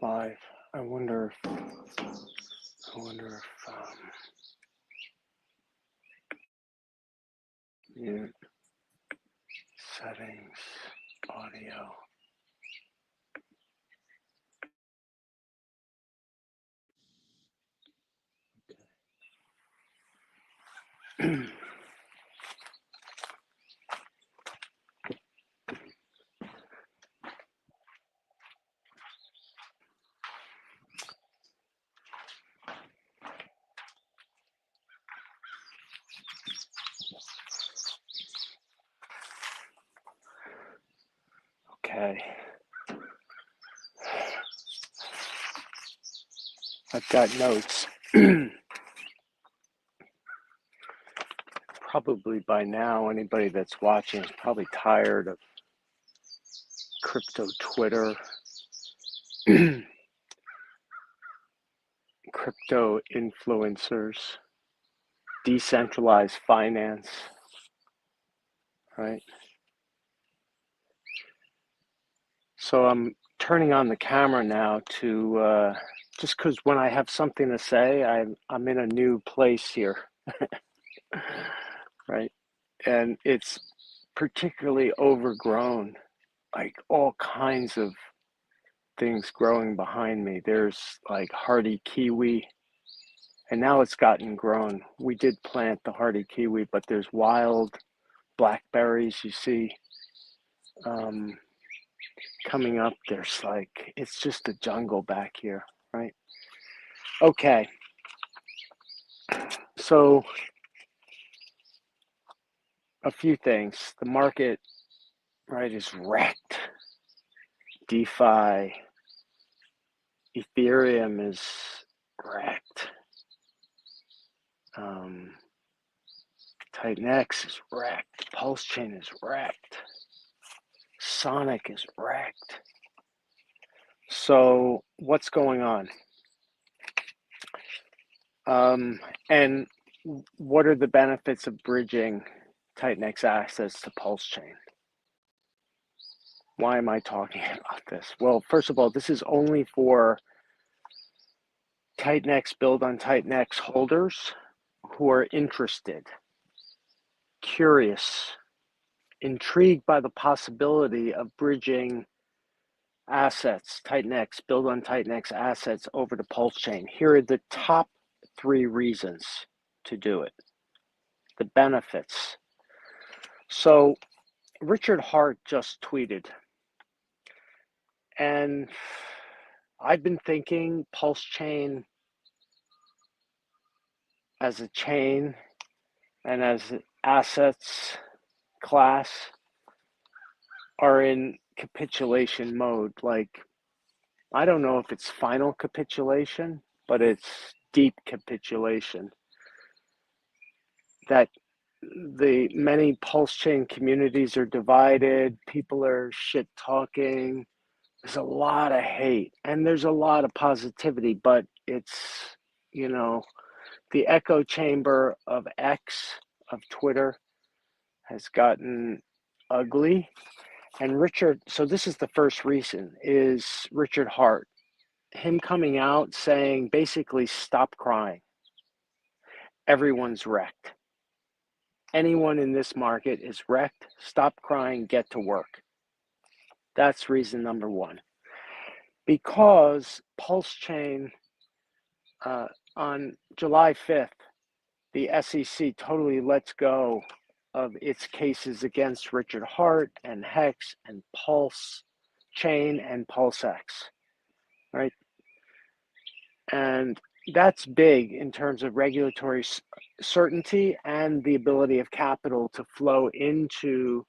Live. I wonder if mute settings, audio. Okay. I've got notes. Probably by now, anybody that's watching is probably tired of crypto Twitter, crypto influencers, decentralized finance, right? So I'm turning on the camera now to just because when I have something to say, I'm in a new place here, right? And it's particularly overgrown, like all kinds of things growing behind me. There's like hardy kiwi, and now it's gotten grown. We did plant the hardy kiwi, but there's wild blackberries you see coming up. There's like, it's just a jungle back here, right? Okay, so a few things. The market, right, is wrecked. DeFi, Ethereum is wrecked. TitanX is wrecked. Pulsechain is wrecked. Sonic is wrecked. So what's going on? And what are the benefits of bridging TitanX assets to Pulsechain? Why am I talking about this? Well, first of all, this is only for TitanX build on TitanX holders who are interested, curious, intrigued by the possibility of bridging assets, TitanX, build on TitanX assets over to Pulsechain. Here are the top 3 reasons to do it. The benefits. So Richard Hart just tweeted, and I've been thinking Pulsechain as a chain and as assets class are in capitulation mode. Like, I don't know if it's final capitulation, but it's deep capitulation. That the many Pulsechain communities are divided, people are shit talking, there's a lot of hate and there's a lot of positivity, but it's, you know, the echo chamber of X, of Twitter, has gotten ugly. And Richard, so this is the first reason, is Richard Hart, him coming out saying basically, stop crying. Everyone's wrecked. Anyone in this market is wrecked. Stop crying, get to work. That's reason number 1. Because Pulsechain, on July 5th, the SEC totally lets go of its cases against Richard Hart and Hex and Pulsechain and Pulsex, right? And that's big in terms of regulatory certainty and the ability of capital to flow into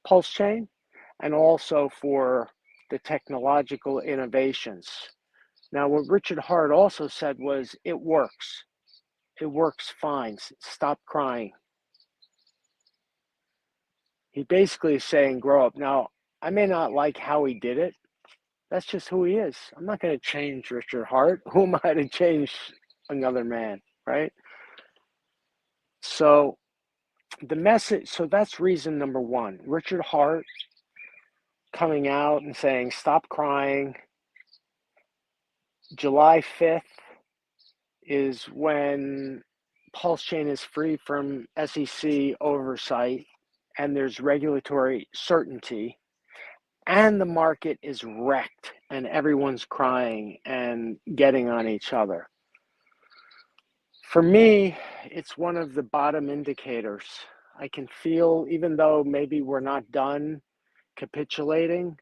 Pulsechain, and also for the technological innovations. Now, what Richard Hart also said was, it works. It works fine. Stop crying. He basically is saying, grow up. Now, I may not like how he did it. That's just who he is. I'm not going to change Richard Hart. Who am I to change another man, right? So the message, so that's reason number 1. Richard Hart coming out and saying, stop crying. July 5th is when Pulsechain is free from SEC oversight and there's regulatory certainty, and the market is wrecked and everyone's crying and getting on each other. For me, it's one of the bottom indicators. I can feel, even though maybe we're not done capitulating,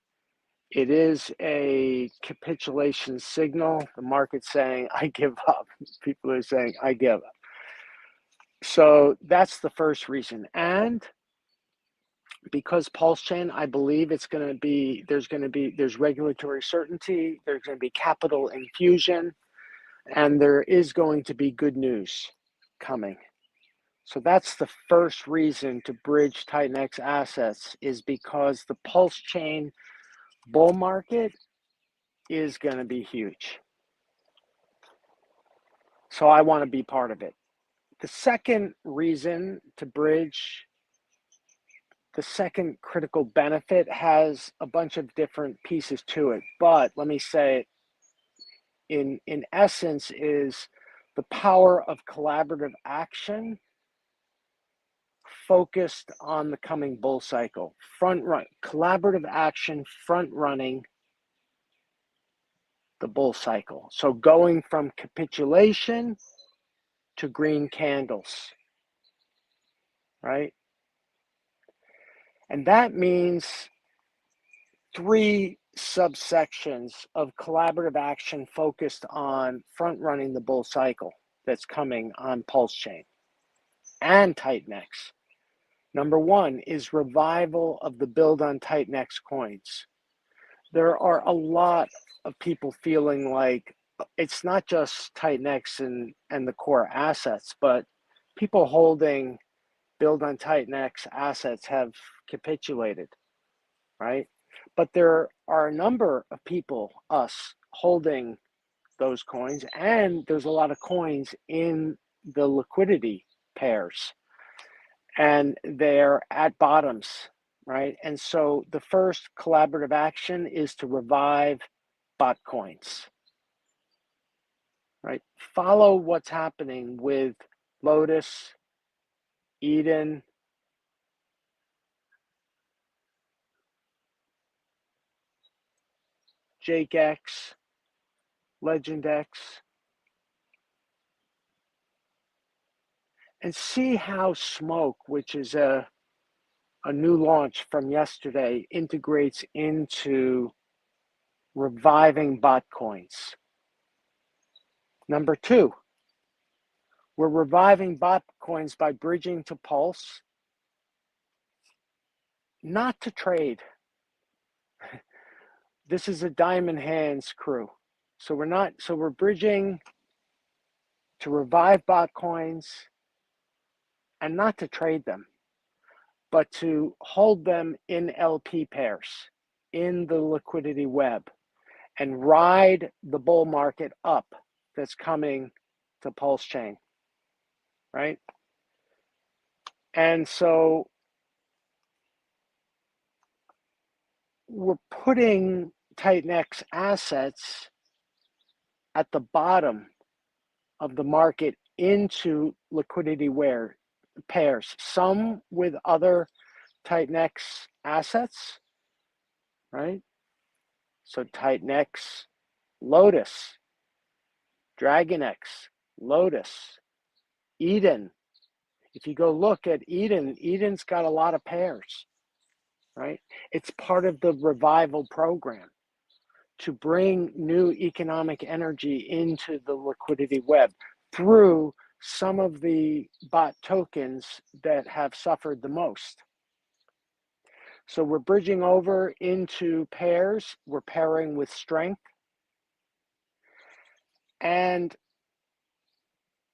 it is a capitulation signal. The market's saying, I give up. People are saying, I give up. So that's the first reason. And because Pulsechain, I believe it's going to be, there's regulatory certainty, there's going to be capital infusion, and there is going to be good news coming. So that's the first reason to bridge TitanX assets, is because the Pulsechain bull market is going to be huge. So I want to be part of it. The second reason to bridge, the second critical benefit, has a bunch of different pieces to it, but let me say it in essence is the power of collaborative action focused on the coming bull cycle. Collaborative action front running the bull cycle. So going from capitulation to green candles, right? And that means three subsections of collaborative action focused on front running the bull cycle that's coming on Pulsechain and TitanX. Number one is revival of the build on TitanX coins. There are a lot of people feeling like it's not just TitanX and the core assets, but people holding build on TitanX assets have capitulated, right? But there are a number of people, us, holding those coins, and there's a lot of coins in the liquidity pairs, and they're at bottoms, right? And so the first collaborative action is to revive bot coins, right? Follow what's happening with Lotus, Eden, JakeX, LegendX, and see how Smoke, which is a new launch from yesterday, integrates into reviving bot coins. Number two, we're reviving bot coins by bridging to Pulse, not to trade. This is a diamond hands crew. So we're bridging to revive bot coins and not to trade them, but to hold them in LP pairs in the liquidity web and ride the bull market up that's coming to Pulsechain, right? And so we're putting TitanX assets at the bottom of the market into liquidity pairs, some with other TitanX assets, right? So TitanX, Lotus, DragonX, Lotus, Eden. If you go look at Eden, Eden's got a lot of pairs, right? It's part of the revival program to bring new economic energy into the liquidity web through some of the bot tokens that have suffered the most. So we're bridging over into pairs. We're pairing with strength. And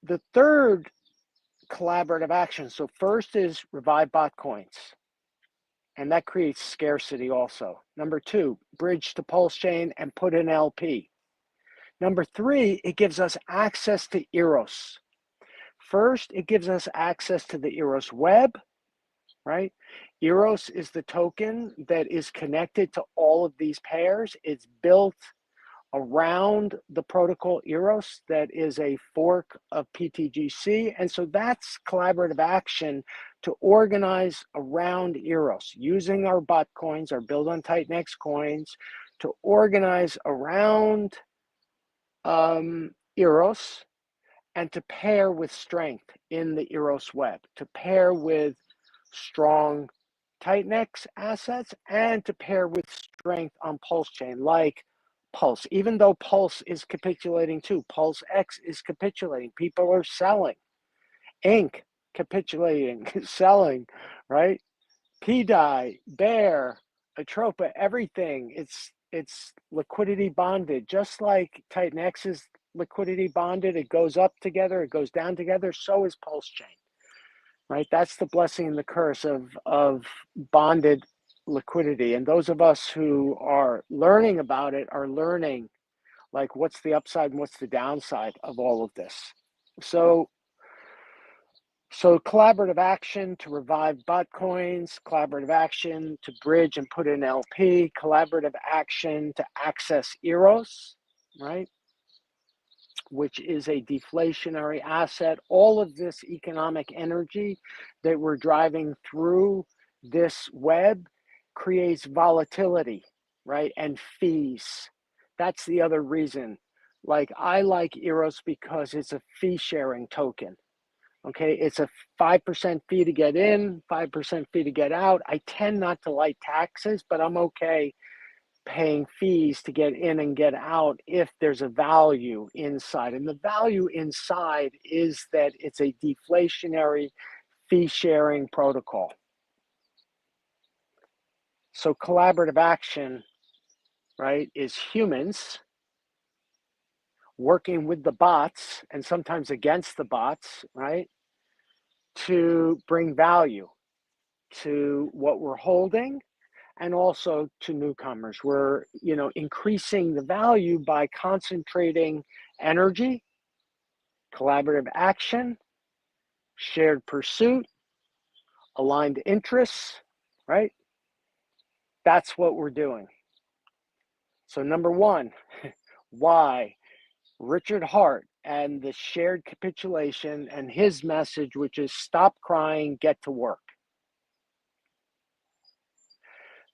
the third collaborative action, so first is revive bot coins, and that creates scarcity also. Number two, bridge to Pulsechain and put in LP. Number three, it gives us access to Eros. First, it gives us access to the Eros web, right? Eros is the token that is connected to all of these pairs. It's built around the protocol Eros that is a fork of PTGC. And so that's collaborative action to organize around Eros, using our bot coins, our build on TitanX coins, to organize around Eros and to pair with strength in the Eros web, to pair with strong TitanX assets, and to pair with strength on Pulsechain, like Pulse. Even though Pulse is capitulating too, Pulse X is capitulating. People are selling. Ink capitulating, selling, right? PDI, Bear, Atropa, everything. It's liquidity bonded, just like TitanX is liquidity bonded. It goes up together, it goes down together. So is Pulsechain, right? That's the blessing and the curse of bonded liquidity. And those of us who are learning about it are learning, like, what's the upside and what's the downside of all of this. So collaborative action to revive bot coins, collaborative action to bridge and put in LP, collaborative action to access Eros, right? Which is a deflationary asset. All of this economic energy that we're driving through this web creates volatility, right? And fees. That's the other reason. Like, I like Eros because it's a fee sharing token. Okay, it's a 5% fee to get in, 5% fee to get out. I tend not to like taxes, but I'm okay paying fees to get in and get out if there's a value inside. And the value inside is that it's a deflationary fee sharing protocol. So collaborative action, right, is humans working with the bots and sometimes against the bots, right, to bring value to what we're holding and also to newcomers. We're, increasing the value by concentrating energy, collaborative action, shared pursuit, aligned interests, right? That's what we're doing. So number one, why? Richard Hart and the shared capitulation and his message, which is stop crying, get to work.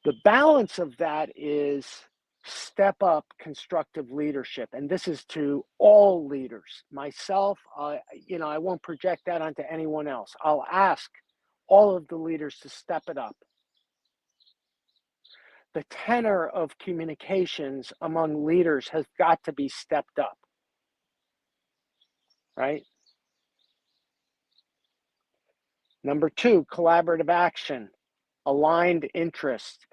The balance of that is step up constructive leadership. And this is to all leaders. Myself, I won't project that onto anyone else. I'll ask all of the leaders to step it up. The tenor of communications among leaders has got to be stepped up, right? Number two, collaborative action, aligned interest,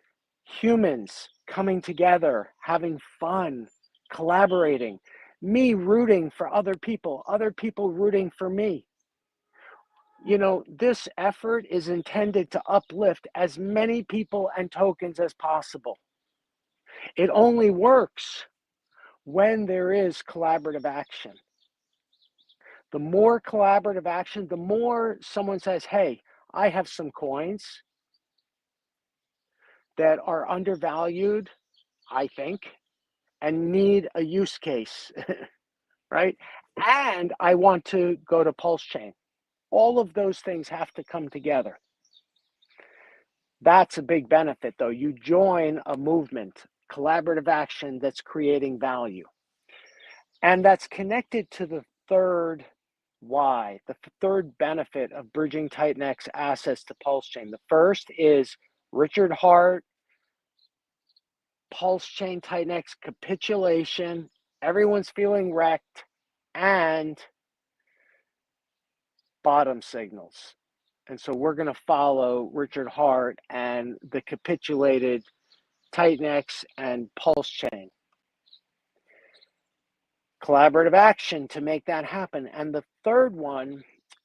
humans coming together, having fun, collaborating, me rooting for other people rooting for me. This effort is intended to uplift as many people and tokens as possible. It only works when there is collaborative action. The more collaborative action, the more someone says, hey, I have some coins that are undervalued, I think, and need a use case, right? And I want to go to Pulsechain. All of those things have to come together. That's a big benefit, though. You join a movement, collaborative action that's creating value. And that's connected to the third why, the third benefit of bridging TitanX assets to Pulsechain. The first is Richard Hart, Pulsechain TitanX capitulation, everyone's feeling wrecked, and bottom signals. And so we're going to follow Richard Hart and the capitulated TitanX and Pulsechain. Collaborative action to make that happen. And the third one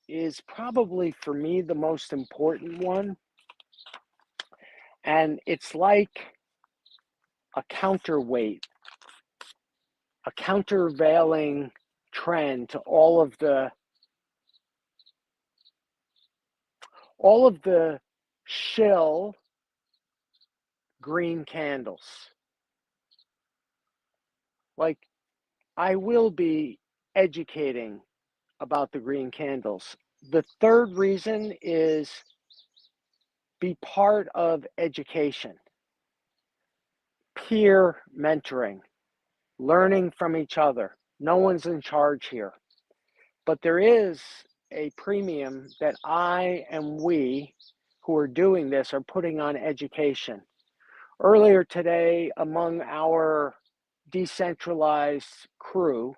is probably, for me, the most important one. And it's like a counterweight, a countervailing trend to all of the shill green candles. Like, I will be educating about the green candles. The third reason is be part of education, peer mentoring, learning from each other. No one's in charge here. But there is a premium that I and we who are doing this are putting on education. Earlier today, among our decentralized crew,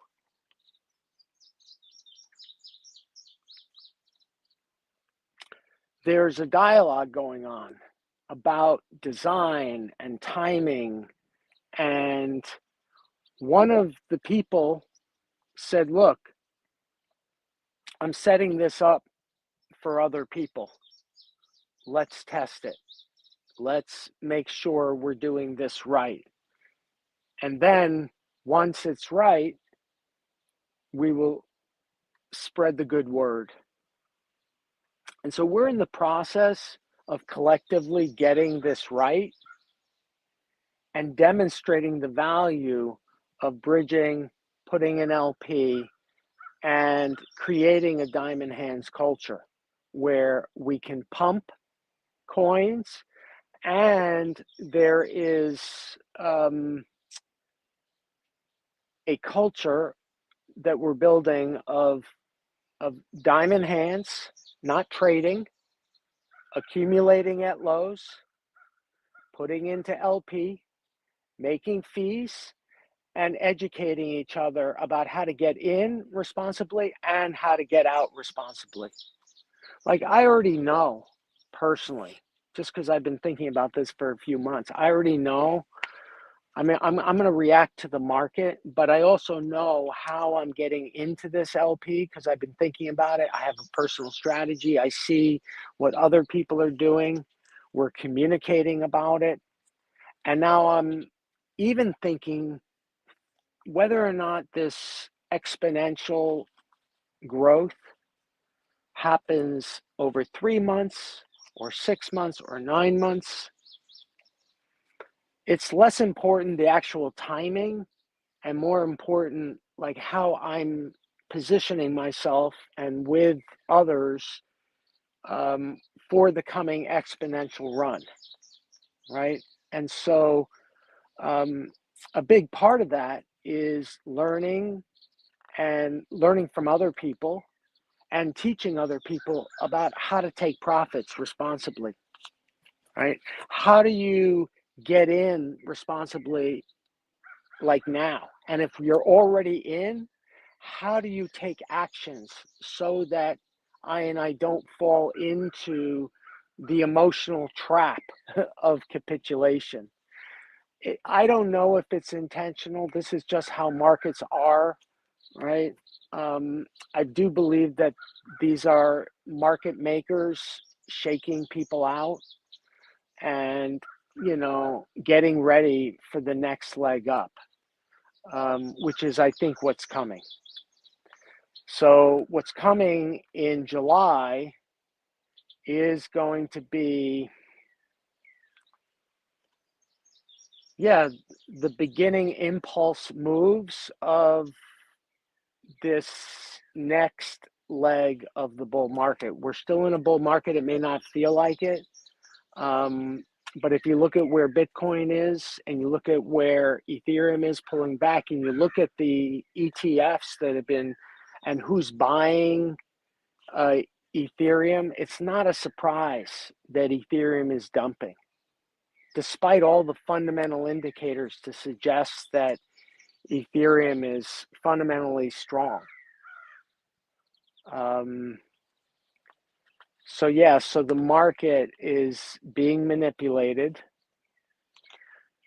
there's a dialogue going on about design and timing. And one of the people said, look, I'm setting this up for other people. Let's test it. Let's make sure we're doing this right. And then once it's right, we will spread the good word. And so we're in the process of collectively getting this right and demonstrating the value of bridging, putting an LP, and creating a diamond hands culture where we can pump coins, and there is a culture that we're building of diamond hands, not trading, accumulating at lows, putting into LP, making fees, and educating each other about how to get in responsibly and how to get out responsibly. Like, I already know personally, just because I've been thinking about this for a few months, I already know. I mean, I'm going to react to the market, but I also know how I'm getting into this LP because I've been thinking about it. I have a personal strategy. I see what other people are doing. We're communicating about it. And now I'm even thinking whether or not this exponential growth happens over 3 months or 6 months or 9 months. It's less important the actual timing and more important like how I'm positioning myself and with others for the coming exponential run, right? And so a big part of that is learning and learning from other people and teaching other people about how to take profits responsibly, right? How do you get in responsibly like now? And if you're already in, how do you take actions so that I don't fall into the emotional trap of capitulation? I don't know if it's intentional. This is just how markets are, right? I do believe that these are market makers shaking people out and, getting ready for the next leg up, which is, I think, what's coming. So what's coming in July is going to be, the beginning impulse moves of this next leg of the bull market. We're still in a bull market. It may not feel like it. But if you look at where Bitcoin is and you look at where Ethereum is pulling back and you look at the ETFs that have been and who's buying Ethereum, it's not a surprise that Ethereum is dumping, despite all the fundamental indicators to suggest that Ethereum is fundamentally strong. So the market is being manipulated.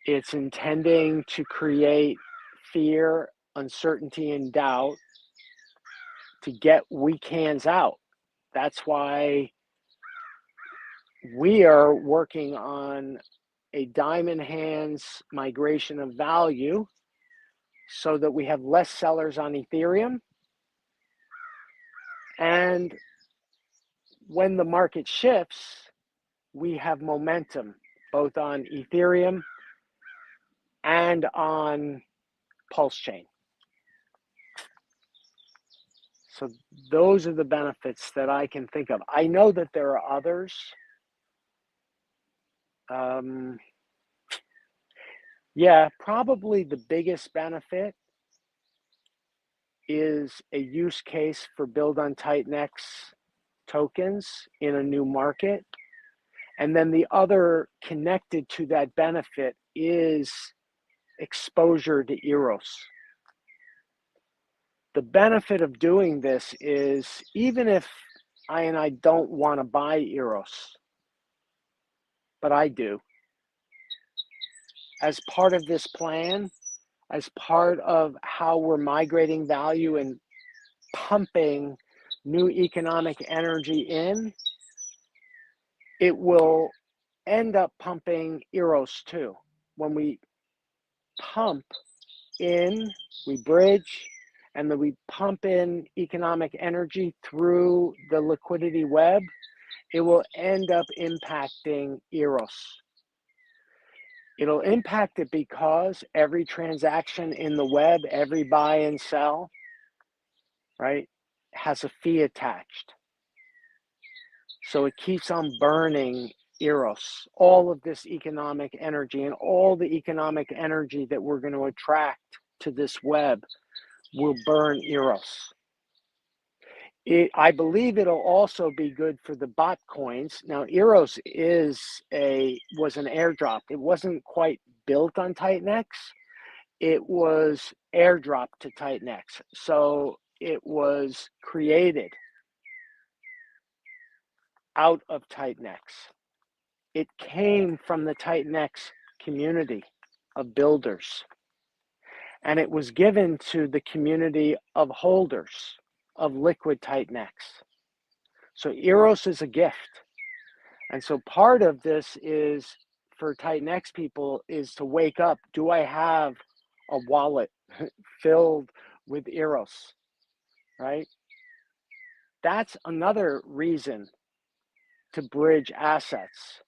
It's intending to create fear, uncertainty, and doubt to get weak hands out. That's why we are working on a diamond hands migration of value so that we have less sellers on Ethereum. And when the market shifts, we have momentum both on Ethereum and on Pulsechain. So those are the benefits that I can think of. I know that there are others. Yeah, probably the biggest benefit is a use case for build on TitanX tokens in a new market. And then the other connected to that benefit is exposure to Eros. The benefit of doing this is even if I don't want to buy Eros, but I do, as part of this plan, as part of how we're migrating value and pumping new economic energy in, it will end up pumping Eros too. When we pump in, we bridge, and then we pump in economic energy through the liquidity web, it will end up impacting Eros. It'll impact it because every transaction in the web, every buy and sell, right, has a fee attached. So it keeps on burning Eros, all of this economic energy, and all the economic energy that we're going to attract to this web will burn Eros. I believe it'll also be good for the bot coins. Now, Eros was an airdrop. It wasn't quite built on TitanX. It was airdropped to TitanX. So it was created out of TitanX. It came from the TitanX community of builders. And it was given to the community of holders of liquid TitanX. So Eros is a gift. And so part of this is for TitanX people is to wake up. Do I have a wallet filled with Eros, right? That's another reason to bridge assets.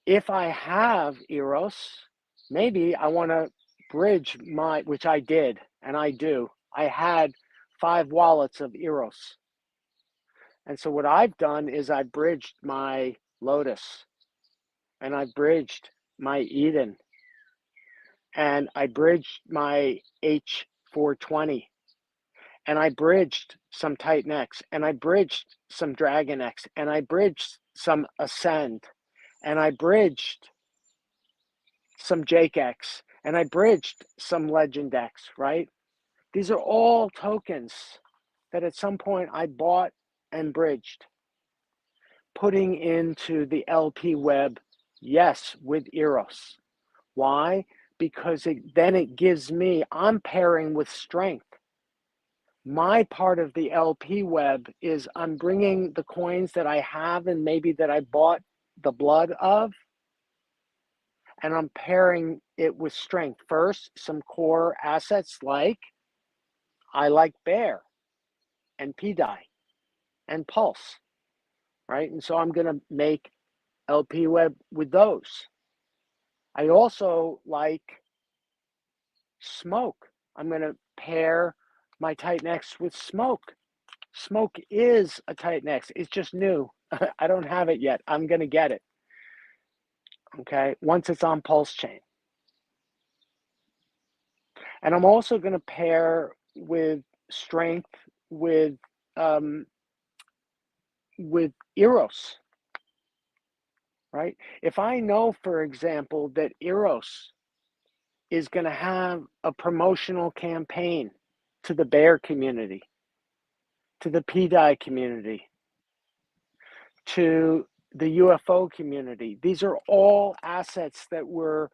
If I have Eros, maybe I want to bridge which I did, and I do. I had 5 wallets of Eros. And so what I've done is I bridged my Lotus, and I bridged my Eden, and I bridged my H420, and I bridged some TitanX, and I bridged some DragonX, and I bridged some Ascend, and I bridged some JakeX, and I bridged some LegendX, right? These are all tokens that at some point I bought and bridged, putting into the LP web, yes, with Eros. Why? Because then it gives me, I'm pairing with strength. My part of the LP web is I'm bringing the coins that I have and maybe that I bought the blood of, and I'm pairing it with strength. First, some core assets like, I like Bear and PDI and Pulse, right? And so I'm going to make LP web with those. I also like Smoke. I'm going to pair my TitanX with Smoke. Smoke is a TitanX. It's just new. I don't have it yet. I'm going to get it. Okay, once it's on Pulsechain. And I'm also going to pair with strength with Eros, right? If I know, for example, that Eros is going to have a promotional campaign to the Bear community, to the PDI community, to the UFO community. These are all assets that we're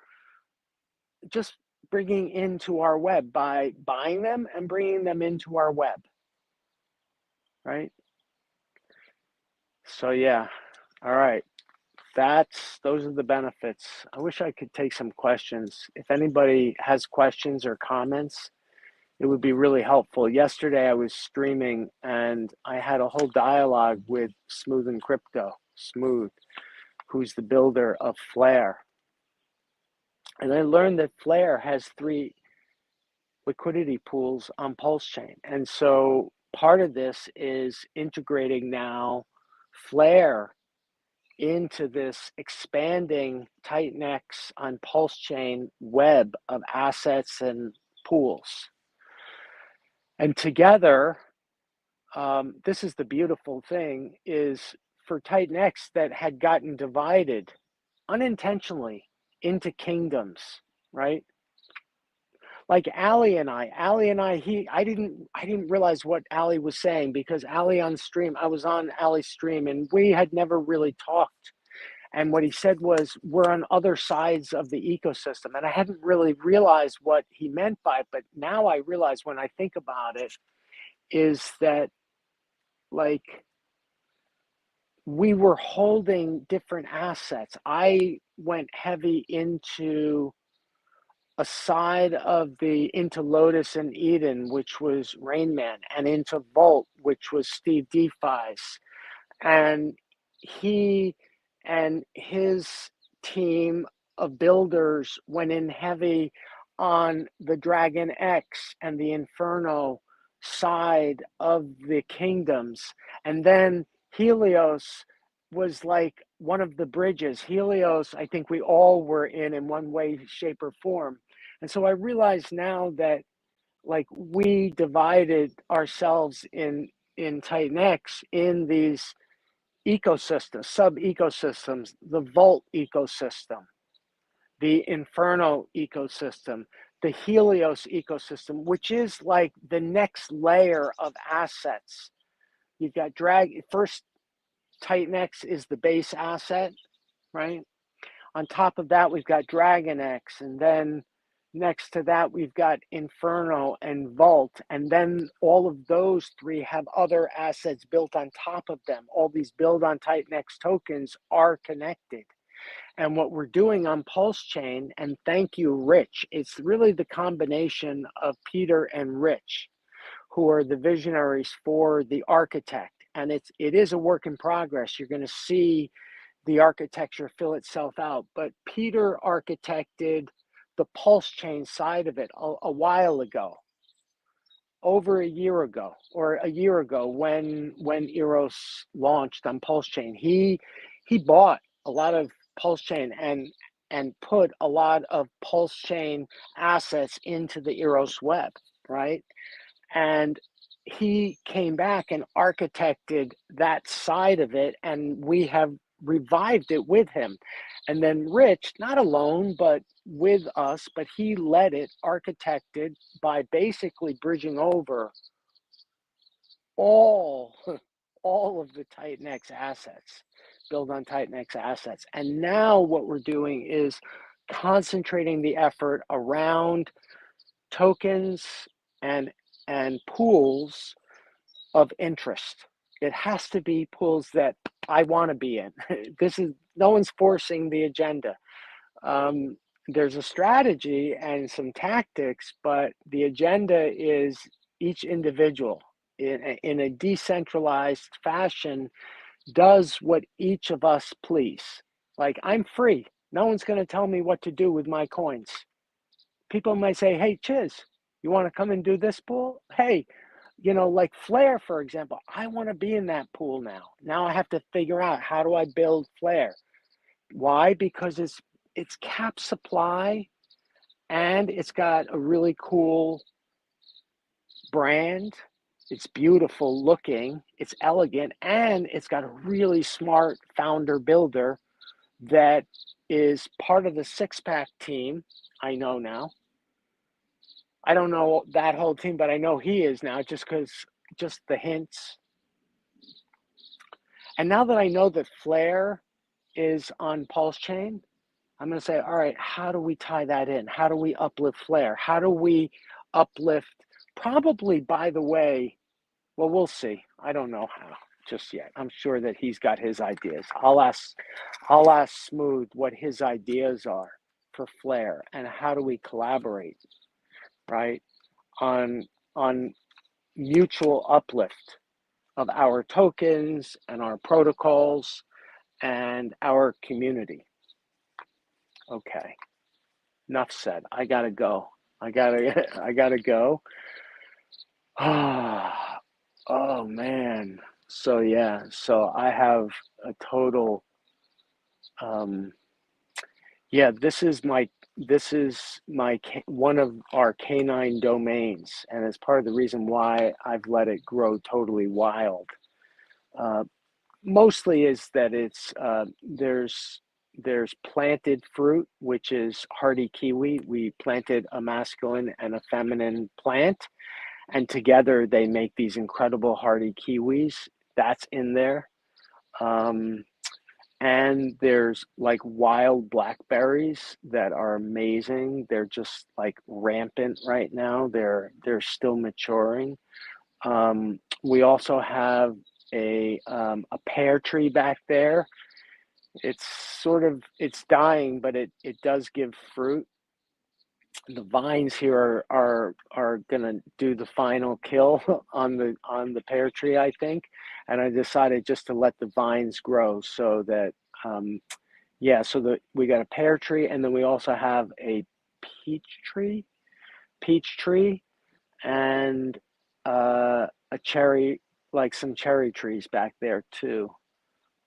just bringing into our web by buying them and bringing them into our web, right? So yeah, all right. Those are the benefits. I wish I could take some questions. If anybody has questions or comments, it would be really helpful. Yesterday I was streaming and I had a whole dialogue with Smooth and Crypto, Smooth, who's the builder of Flare. And I learned that Flare has 3 liquidity pools on Pulsechain. And so part of this is integrating now Flare into this expanding TitanX on Pulsechain web of assets and pools. And together, this is the beautiful thing, is for TitanX that had gotten divided unintentionally into kingdoms, right? Like Ali and I, I didn't realize what Ali was saying, because Ali on stream, I was on Ali's stream and we had never really talked. And what he said was, we're on other sides of the ecosystem. And I hadn't really realized what he meant by it, but now I realize when I think about it, is that like we were holding different assets. I went heavy into a side of into Lotus and Eden, which was Rain Man, and into Volt, which was Steve DeFi's. And he and his team of builders went in heavy on the Dragon X and the Inferno side of the kingdoms. And then Helios was like one of the bridges. Helios, I think we all were in one way, shape, or form. And so I realize now that like we divided ourselves in TitanX in these ecosystems, sub-ecosystems, the Volt ecosystem, the Inferno ecosystem, the Helios ecosystem, which is like the next layer of assets. You've got first TitanX is the base asset, right? On top of that, we've got Dragon X, and then next to that, we've got Inferno and Vault, and then all of those three have other assets built on top of them. All these build on TitanX tokens are connected. And what we're doing on Pulsechain, and thank you, Rich, it's really the combination of Peter and Rich, who are the visionaries for the architect. And it is a work in progress. You're going to see the architecture fill itself out. But Peter architected the Pulsechain side of it a while ago, over a year ago, when Eros launched on Pulsechain. He bought a lot of Pulsechain and put a lot of Pulsechain assets into the Eros web, right? And he came back and architected that side of it, and we have revived it with him. And then Rich, not alone, but with us, but he led it, architected by basically bridging over all of the TitanX assets, build on TitanX assets. And now what we're doing is concentrating the effort around tokens and pools of interest. It has to be pools that I want to be in. No one's forcing the agenda. There's a strategy and some tactics, but the agenda is each individual in a decentralized fashion does what each of us please. Like, I'm free. No one's going to tell me what to do with my coins. People might say, hey, Chiz, you want to come and do this pool? Hey, like Flare, for example, I want to be in that pool now. Now I have to figure out, how do I build Flare? Why? Because it's cap supply, and it's got a really cool brand. It's beautiful looking, it's elegant, and it's got a really smart founder builder that is part of the Six-Pack team. I know now. I don't know that whole team, but I know he is now, just the hints. And now that I know that Flare is on Pulsechain, I'm going to say, all right, how do we tie that in? How do we uplift Flare? How do we uplift, probably, by the way, well, we'll see. I don't know how just yet. I'm sure that he's got his ideas. I'll ask Smooth what his ideas are for Flare, and how do we collaborate, right, on mutual uplift of our tokens and our protocols and our community. Okay, enough said. I gotta go. I gotta go. Ah, oh man. So yeah, so I have a total um yeah, this is one of our canine domains, and it's part of the reason why I've let it grow totally wild. Uh, Mostly is that there's planted fruit, which is hardy kiwi. We planted a masculine and a feminine plant, and together they make these incredible hardy kiwis. That's in there. Um, and there's like wild blackberries that are amazing. They're just like rampant right now. They're still maturing. We also have a pear tree back there. It's it's dying, but it does give fruit. The vines here are gonna do the final kill on the pear tree, I think, and I decided just to let the vines grow so that yeah, so we got a pear tree, and then we also have a peach tree, peach tree, and a cherry, like some cherry trees back there too.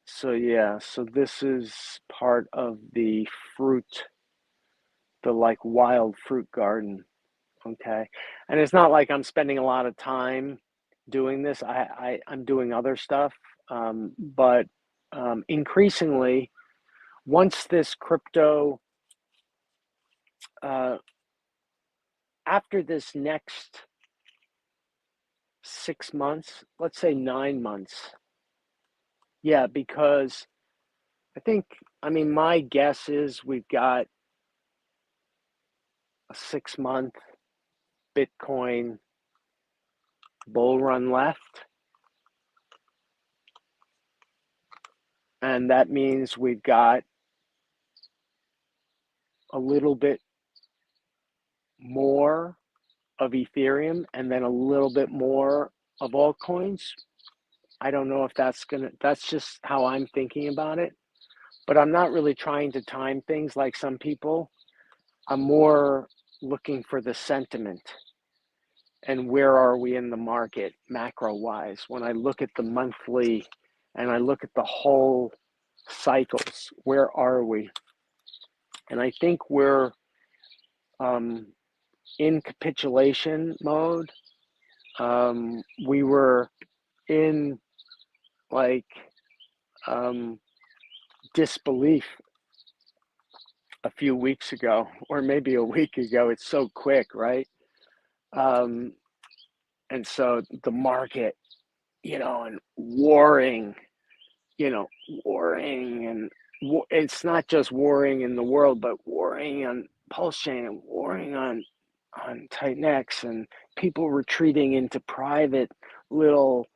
So yeah, so this is part of the fruit, the like wild fruit garden. Okay. And it's not like I'm spending a lot of time doing this. I'm doing other stuff. But increasingly, once this crypto, uh, after this next 6 months, let's say 9 months, yeah, because I think, I mean, my guess is we've got a 6 month Bitcoin bull run left. And that means we've got a little bit more of Ethereum and then a little bit more of altcoins. I don't know if that's just how I'm thinking about it, but I'm not really trying to time things like some people. I'm more looking for the sentiment and where are we in the market macro wise. When I look at the monthly and I look at the whole cycles, where are we? And I think we're um, in capitulation mode. We were in like um, disbelief a few weeks ago, or maybe a week ago. It's so quick, right? Um, and so the market, and warring, warring, and it's not just warring in the world, but warring on Pulsechain and warring on TitanX, and people retreating into private little,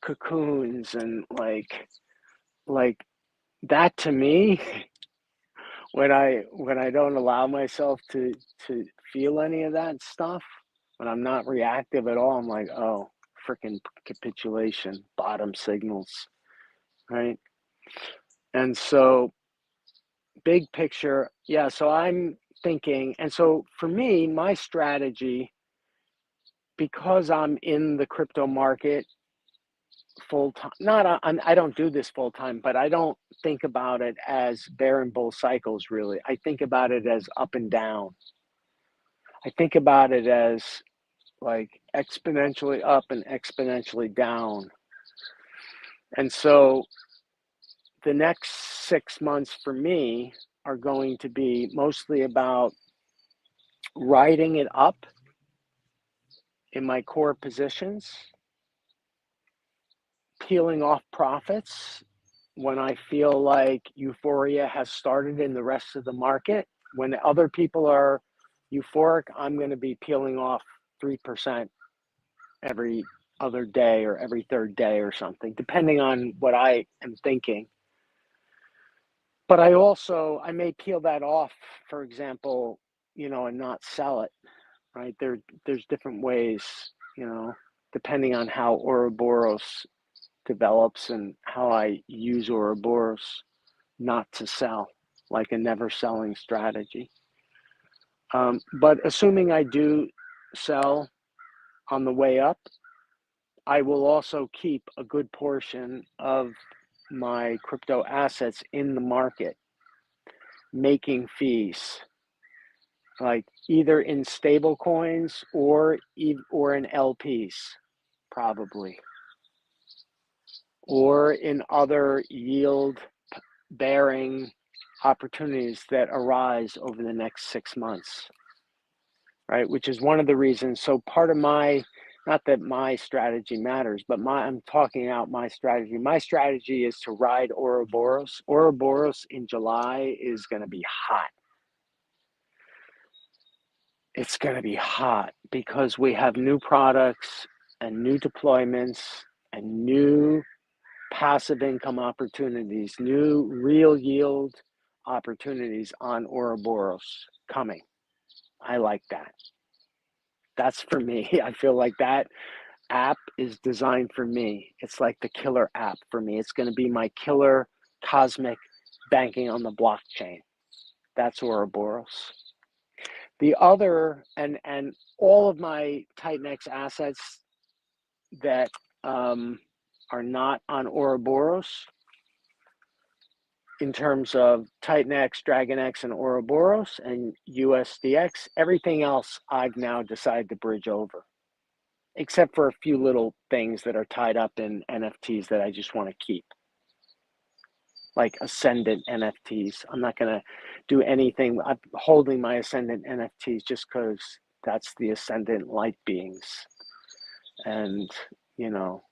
cocoons, and like that to me, when I don't allow myself to feel any of that stuff, when I'm not reactive at all, I'm like, oh, freaking capitulation, bottom signals, right? And so big picture, yeah, so I'm thinking, and so for me, my strategy, because I'm in the crypto market full time, not I don't do this full time, but I don't think about it as bear and bull cycles really. I think about it as up and down. I think about it as like exponentially up and exponentially down. And so the next 6 months for me are going to be mostly about riding it up in my core positions, peeling off profits when I feel like euphoria has started in the rest of the market. When other people are euphoric, I'm going to be peeling off 3% every other day or every third day or something, depending on what I am thinking. But I may peel that off, for example, and not sell it, right? There's different ways, depending on how Ouroboros develops and how I use Ouroboros not to sell, like a never selling strategy. But assuming I do sell on the way up, I will also keep a good portion of my crypto assets in the market, making fees, like either in stable coins or in LPs, probably, or in other yield bearing opportunities that arise over the next 6 months, right? Which is one of the reasons. So part of my, not that my strategy matters, but I'm talking out my strategy. My strategy is to ride Ouroboros. Ouroboros in July is going to be hot. It's going to be hot because we have new products and new deployments and new passive income opportunities, new real yield opportunities on Ouroboros coming. I like that. That's for me. I feel like that app is designed for me. It's like the killer app for me. It's going to be my killer cosmic banking on the blockchain. That's Ouroboros. The other, and all of my TitanX assets that are not on Ouroboros, in terms of TitanX, DragonX, and Ouroboros, and USDX, everything else I've now decided to bridge over, except for a few little things that are tied up in NFTs that I just want to keep, like Ascendant NFTs. I'm not going to do anything. I'm holding my Ascendant NFTs just because that's the Ascendant light beings. And, you know,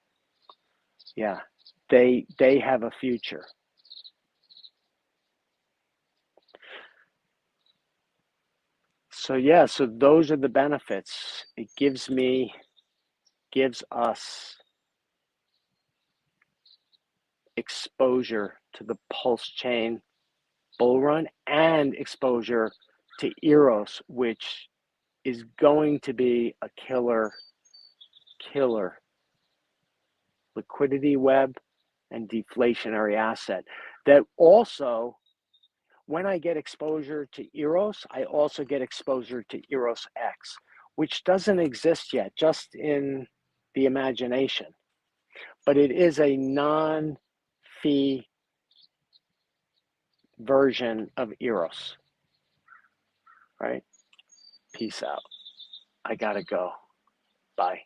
yeah, they have a future. So yeah, so those are the benefits. It gives us exposure to the Pulsechain bull run and exposure to Eros, which is going to be a killer liquidity web and deflationary asset. That also, when I get exposure to Eros, I also get exposure to Eros X, which doesn't exist yet, just in the imagination. But it is a non-fee version of Eros, right? Peace out. I gotta go. Bye.